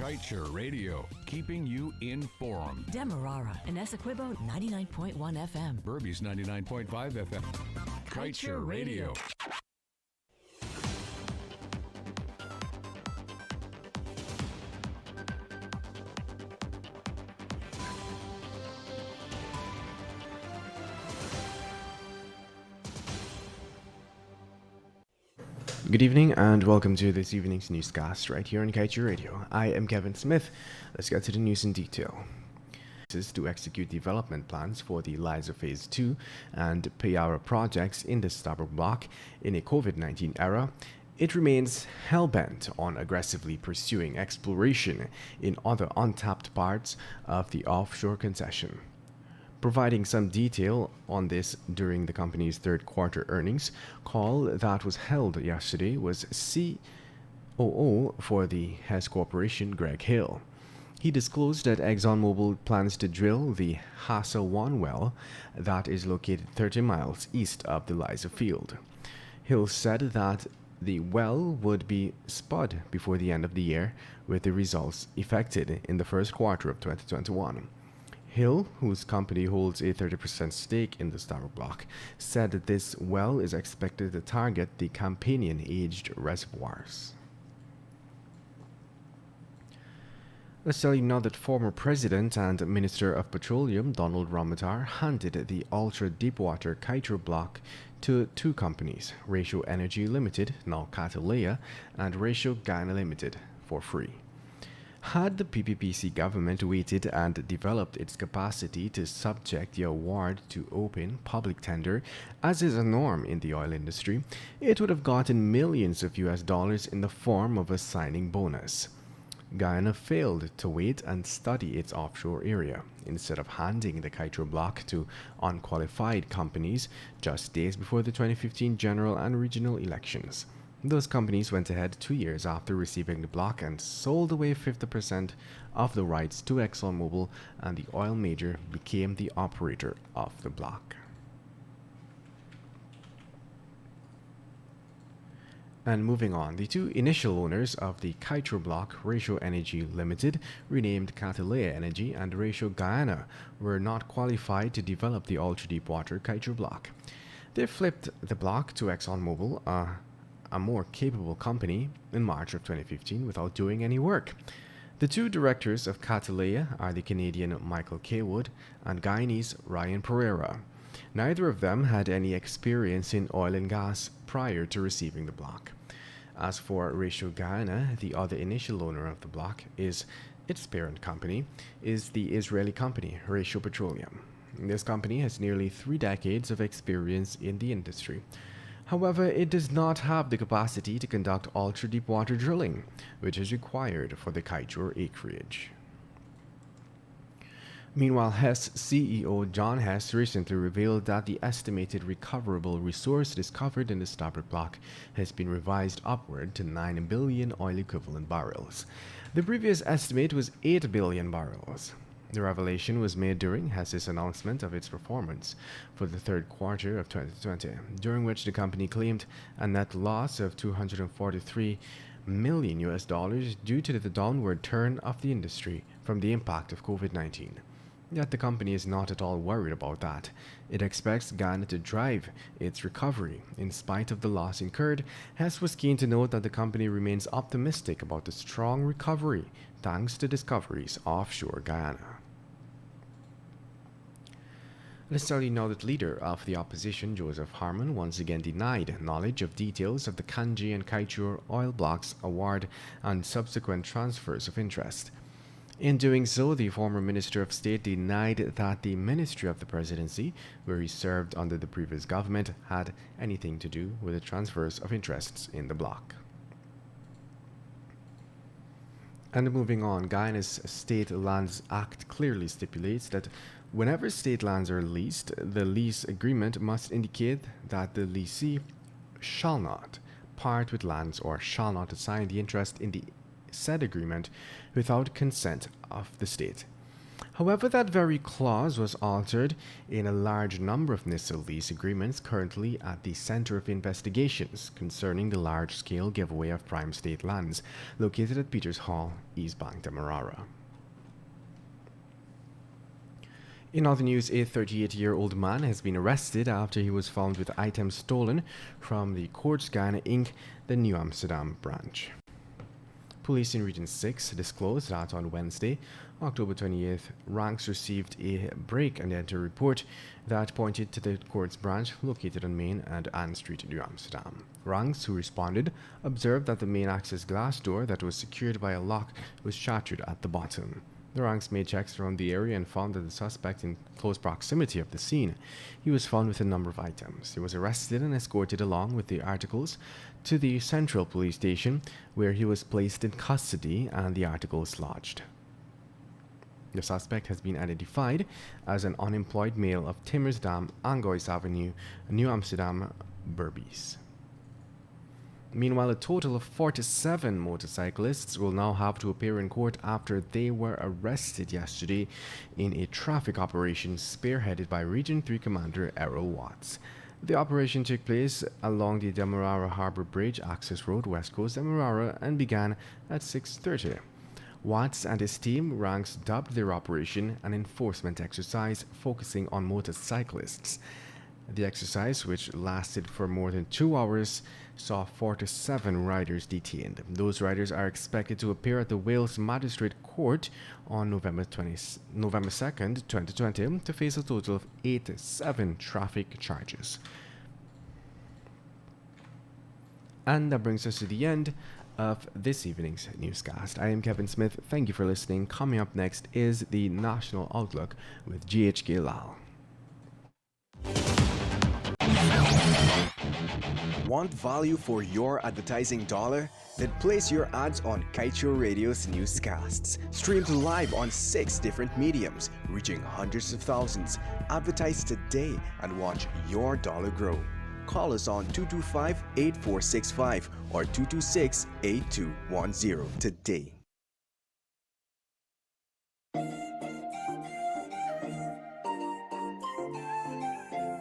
Kaieteur Radio, keeping you informed. Demerara and Essequibo 99.1 FM. Burbies 99.5 FM. Kaieteur Radio. Good evening and welcome to this evening's newscast right here on Kaieteur Radio. I am Kevin Smith. Let's get to the news in detail. To execute development plans for the Liza Phase 2 and Payara projects in the Starbuck block in a COVID-19 era, it remains hell-bent on aggressively pursuing exploration in other untapped parts of the offshore concession. Providing some detail on this during the company's third quarter earnings call that was held yesterday was COO for the Hess Corporation, Greg Hill. He disclosed that ExxonMobil plans to drill the Hassa-1 well that is located 30 miles east of the Liza field. Hill said that the well would be spud before the end of the year, with the results effected in the first quarter of 2021. Hill, whose company holds a 30% stake in the Starbuck block, said that this well is expected to target the Campanian-aged reservoirs. Let's tell you now that former President and Minister of Petroleum Donald Ramotar handed the ultra-deepwater Kaieteur block to two companies, Ratio Energy Limited, now Kaieteur, and Ratio Guyana Limited, for free. Had the PPPC government waited and developed its capacity to subject the award to open public tender, as is a norm in the oil industry, it would have gotten millions of US dollars in the form of a signing bonus. Guyana failed to wait and study its offshore area, instead of handing the Kaieteur block to unqualified companies just days before the 2015 general and regional elections. Those companies went ahead 2 years after receiving the block and sold away 50% of the rights to ExxonMobil, and the oil major became the operator of the block. And moving on, the two initial owners of the Kaieteur block, Ratio Energy Limited, renamed Kaieteur Energy, and Ratio Guyana, were not qualified to develop the ultra-deepwater Kaieteur block. They flipped the block to ExxonMobil, a more capable company, in March of 2015 without doing any work. The two directors of Kaieteur are the Canadian Michael Kaywood and Guyanese Ryan Pereira. Neither of them had any experience in oil and gas prior to receiving the block. As for Ratio Guyana, the other initial owner of the block, its parent company is the Israeli company Ratio Petroleum. This company has nearly 3 decades of experience in the industry. However, it does not have the capacity to conduct ultra-deepwater drilling, which is required for the Kaieteur acreage. Meanwhile, Hess CEO John Hess recently revealed that the estimated recoverable resource discovered in the Starbuck block has been revised upward to 9 billion oil equivalent barrels. The previous estimate was 8 billion barrels. The revelation was made during Hess's announcement of its performance for the third quarter of 2020, during which the company claimed a net loss of $243 million due to the downward turn of the industry from the impact of COVID-19. Yet the company is not at all worried about that. It expects Guyana to drive its recovery. In spite of the loss incurred, Hess was keen to note that the company remains optimistic about the strong recovery thanks to discoveries offshore Guyana. Let's tell you now that leader of the opposition, Joseph Harmon, once again denied knowledge of details of the Kanji and Kaieteur oil blocks award and subsequent transfers of interest. In doing so, the former Minister of State denied that the Ministry of the Presidency, where he served under the previous government, had anything to do with the transfers of interests in the block. And moving on, Guyana's State Lands Act clearly stipulates that whenever state lands are leased, the lease agreement must indicate that the lessee shall not part with lands or shall not assign the interest in the said agreement without consent of the state. However, that very clause was altered in a large number of missile lease agreements currently at the center of investigations concerning the large-scale giveaway of prime state lands located at Peters Hall, East Bank, Demerara. In other news, a 38-year-old man has been arrested after he was found with items stolen from the Quartz Ghana Inc., the New Amsterdam branch. Police in Region 6 disclosed that on Wednesday, October 28th, Ranks received a break-and-enter report that pointed to the Quartz branch located on Main and Ann Street, New Amsterdam. Ranks, who responded, observed that the main access glass door that was secured by a lock was shattered at the bottom. The Ranks made checks around the area and found that the suspect in close proximity of the scene. He was found with a number of items. He was arrested and escorted along with the articles to the Central Police Station, where he was placed in custody and the articles lodged. The suspect has been identified as an unemployed male of Timmersdam, Angois Avenue, New Amsterdam, Berbice. Meanwhile, a total of 47 motorcyclists will now have to appear in court after they were arrested yesterday in a traffic operation spearheaded by Region 3 Commander Errol Watts. The operation took place along the Demerara Harbour Bridge Access Road, West Coast, Demerara, and began at 6:30. Watts and his team, Ranks, dubbed their operation an enforcement exercise focusing on motorcyclists. The exercise, which lasted for more than 2 hours, saw 47 riders detained. Those riders are expected to appear at the Wales Magistrate Court on November 2nd, 2020, to face a total of 87 traffic charges. And that brings us to the end of this evening's newscast. I am Kevin Smith. Thank you for listening. Coming up next is the National Outlook with GHK Lal. Want value for your advertising dollar? Then place your ads on Kaieteur Radio's newscasts. Streamed live on 6 different mediums, reaching hundreds of thousands. Advertise today and watch your dollar grow. Call us on 225-8465 or 226-8210 today.